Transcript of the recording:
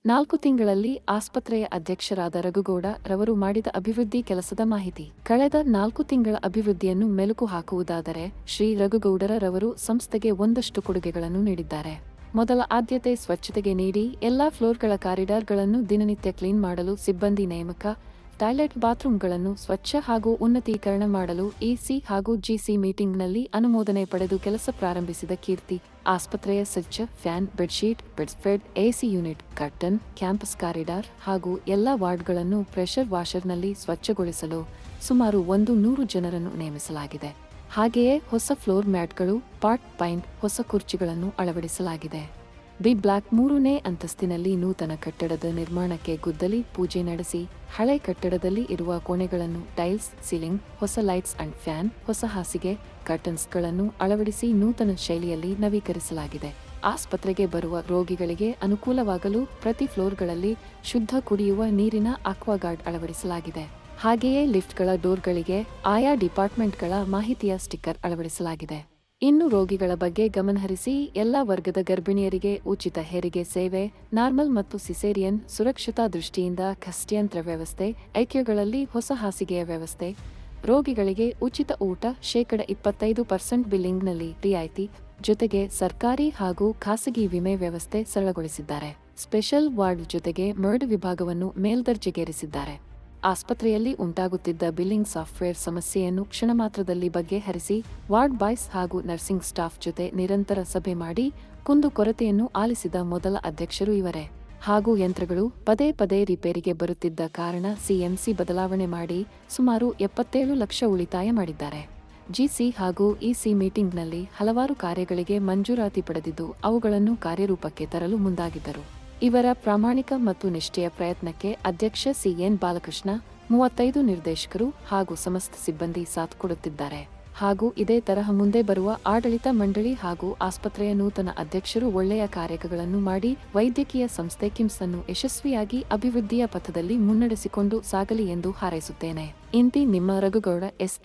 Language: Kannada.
4 ತಿಂಗಳಲ್ಲಿ ಆಸ್ಪತ್ರೆಯ ಅಧ್ಯಕ್ಷರಾದ ರಘುಗೌಡ ರವರು ಮಾಡಿದ ಅಭಿವೃದ್ಧಿ ಕೆಲಸದ ಮಾಹಿತಿ. ಕಳೆದ 4 ತಿಂಗಳ ಅಭಿವೃದ್ಧಿಯನ್ನು ಮೆಲುಕು ಹಾಕುವುದಾದರೆ ಶ್ರೀ ರಘುಗೌಡರ ರವರು ಸಂಸ್ಥೆಗೆ ಒಂದಷ್ಟು ಕೊಡುಗೆಗಳನ್ನು ನೀಡಿದ್ದಾರೆ. ಮೊದಲ ಆದ್ಯತೆ ಸ್ವಚ್ಛತೆಗೆ ನೀಡಿ ಎಲ್ಲಾ ಫ್ಲೋರ್ಗಳ ಕಾರಿಡಾರ್ಗಳನ್ನು ದಿನನಿತ್ಯ ಕ್ಲೀನ್ ಮಾಡಲು ಸಿಬ್ಬಂದಿ ನೇಮಕ, ಟಾಯ್ಲೆಟ್ ಬಾತ್ರೂಮ್ಗಳನ್ನು ಸ್ವಚ್ಛ ಹಾಗೂ ಉನ್ನತೀಕರಣ ಮಾಡಲು ಎಸಿ ಹಾಗೂ ಜಿಸಿ ಮೀಟಿಂಗ್ನಲ್ಲಿ ಅನುಮೋದನೆ ಪಡೆದು ಕೆಲಸ ಪ್ರಾರಂಭಿಸಿದ ಕೀರ್ತಿ. ಆಸ್ಪತ್ರೆಯ ಸ್ವಚ್ಛ fan, bedsheet, bedspread, AC unit, curtain, campus corridor ಹಾಗೂ ಎಲ್ಲಾ ವಾರ್ಡ್ಗಳನ್ನು ಪ್ರೆಷರ್ ವಾಷರ್ನಲ್ಲಿ ಸ್ವಚ್ಛಗೊಳಿಸಲು ಸುಮಾರು 100 ಜನರನ್ನು ನೇಮಿಸಲಾಗಿದೆ. ಹಾಗೆಯೇ ಹೊಸ ಫ್ಲೋರ್ ಮ್ಯಾಟ್ಗಳು, ಪಾಟ್ ಪೈಂಟ್, ಹೊಸ ಕುರ್ಚಿಗಳನ್ನು ಅಳವಡಿಸಲಾಗಿದೆ. ಬಿ ಬ್ಲಾಕ್ 3ನೇ ಅಂತಸ್ತಿನಲ್ಲಿ ನೂತನ ಕಟ್ಟಡದ ನಿರ್ಮಾಣಕ್ಕೆ ಗುದ್ದಲಿ ಪೂಜೆ ನಡೆಸಿ ಹಳೆ ಕಟ್ಟಡದಲ್ಲಿ ಇರುವ ಕೋಣೆಗಳನ್ನು ಟೈಲ್ಸ್, ಸೀಲಿಂಗ್, ಹೊಸ ಲೈಟ್ಸ್ ಅಂಡ್ ಫ್ಯಾನ್, ಹೊಸ ಹಾಸಿಗೆ, ಕರ್ಟನ್ಸ್ಗಳನ್ನು ಅಳವಡಿಸಿ ನೂತನ ಶೈಲಿಯಲ್ಲಿ ನವೀಕರಿಸಲಾಗಿದೆ. ಆಸ್ಪತ್ರೆಗೆ ಬರುವ ರೋಗಿಗಳಿಗೆ ಅನುಕೂಲವಾಗಲು ಪ್ರತಿ ಫ್ಲೋರ್ಗಳಲ್ಲಿ ಶುದ್ಧ ಕುಡಿಯುವ ನೀರಿನ ಆಕ್ವಾಗಾರ್ಡ್ ಅಳವಡಿಸಲಾಗಿದೆ. ಹಾಗೆಯೇ ಲಿಫ್ಟ್ಗಳ ಡೋರ್ಗಳಿಗೆ ಆಯಾ ಡಿಪಾರ್ಟ್ಮೆಂಟ್ಗಳ ಮಾಹಿತಿಯ ಸ್ಟಿಕ್ಕರ್ ಅಳವಡಿಸಲಾಗಿದೆ. ಇನ್ನು ರೋಗಿಗಳ ಬಗ್ಗೆ ಗಮನಹರಿಸಿ ಎಲ್ಲಾ ವರ್ಗದ ಗರ್ಭಿಣಿಯರಿಗೆ ಉಚಿತ ಹೆರಿಗೆ ಸೇವೆ, ನಾರ್ಮಲ್ ಮತ್ತು ಸಿಸೇರಿಯನ್ ಸುರಕ್ಷತಾ ದೃಷ್ಟಿಯಿಂದ ಖಸ್ತ್ಯಂತ್ರ ವ್ಯವಸ್ಥೆ, ಐಕ್ಯೂಗಳಲ್ಲಿ ಹೊಸ ಹಾಸಿಗೆಯ ವ್ಯವಸ್ಥೆ, ರೋಗಿಗಳಿಗೆ ಉಚಿತ ಊಟ, 25% ಬಿಲ್ಲಿಂಗ್ನಲ್ಲಿ ರಿಯಾಯಿತಿ, ಜೊತೆಗೆ ಸರ್ಕಾರಿ ಹಾಗೂ ಖಾಸಗಿ ವಿಮೆ ವ್ಯವಸ್ಥೆ ಸರಳಗೊಳಿಸಿದ್ದಾರೆ. ಸ್ಪೆಷಲ್ ವಾರ್ಡ್ ಜೊತೆಗೆ ಮರ್ಡ್ ವಿಭಾಗವನ್ನು ಮೇಲ್ದರ್ಜೆಗೇರಿಸಿದ್ದಾರೆ. ಆಸ್ಪತ್ರೆಯಲ್ಲಿ ಉಂಟಾಗುತ್ತಿದ್ದ ಬಿಲ್ಲಿಂಗ್ ಸಾಫ್ಟ್ವೇರ್ ಸಮಸ್ಯೆಯನ್ನು ಕ್ಷಣಮಾತ್ರದಲ್ಲಿ ಬಗೆಹರಿಸಿ ವಾರ್ಡ್ ಬಾಯ್ಸ್ ಹಾಗೂ ನರ್ಸಿಂಗ್ ಸ್ಟಾಫ್ ಜೊತೆ ನಿರಂತರ ಸಭೆ ಮಾಡಿ ಕುಂದುಕೊರತೆಯನ್ನು ಆಲಿಸಿದ ಮೊದಲ ಅಧ್ಯಕ್ಷರು ಇವರೇ. ಹಾಗೂ ಯಂತ್ರಗಳು ಪದೇ ಪದೇ ರಿಪೇರಿಗೆ ಬರುತ್ತಿದ್ದ ಕಾರಣ ಸಿಎಂಸಿ ಬದಲಾವಣೆ ಮಾಡಿ ಸುಮಾರು 77 ಲಕ್ಷ ಉಳಿತಾಯ ಮಾಡಿದ್ದಾರೆ. ಜಿಸಿ ಹಾಗೂ ಇಸಿ ಮೀಟಿಂಗ್ನಲ್ಲಿ ಹಲವಾರು ಕಾರ್ಯಗಳಿಗೆ ಮಂಜೂರಾತಿ ಪಡೆದಿದ್ದು ಅವುಗಳನ್ನು ಕಾರ್ಯರೂಪಕ್ಕೆ ತರಲು ಮುಂದಾಗಿದ್ದರು. ಇವರ ಪ್ರಾಮಾಣಿಕ ಮತ್ತು ನಿಷ್ಠೆಯ ಪ್ರಯತ್ನಕ್ಕೆ ಅಧ್ಯಕ್ಷ ಸಿಎನ್ ಬಾಲಕೃಷ್ಣ, 35 ನಿರ್ದೇಶಕರು ಹಾಗೂ ಸಮಸ್ತ ಸಿಬ್ಬಂದಿ ಸಾಥ್ ಕೊಡುತ್ತಿದ್ದಾರೆ. ಹಾಗೂ ಇದೇ ತರಹ ಮುಂದೆ ಬರುವ ಆಡಳಿತ ಮಂಡಳಿ ಹಾಗೂ ಆಸ್ಪತ್ರೆಯ ನೂತನ ಅಧ್ಯಕ್ಷರು ಒಳ್ಳೆಯ ಕಾರ್ಯಗಳನ್ನು ಮಾಡಿ ವೈದ್ಯಕೀಯ ಸಂಸ್ಥೆ ಕಿಮ್ಸ್ ಅನ್ನು ಯಶಸ್ವಿಯಾಗಿ ಅಭಿವೃದ್ಧಿಯ ಪಥದಲ್ಲಿ ಮುನ್ನಡೆಸಿಕೊಂಡು ಸಾಗಲಿ ಎಂದು ಹಾರೈಸುತ್ತೇನೆ. ಇಂತಿ ನಿಮ್ಮ ರಘುಗೌಡ ಎಸ್.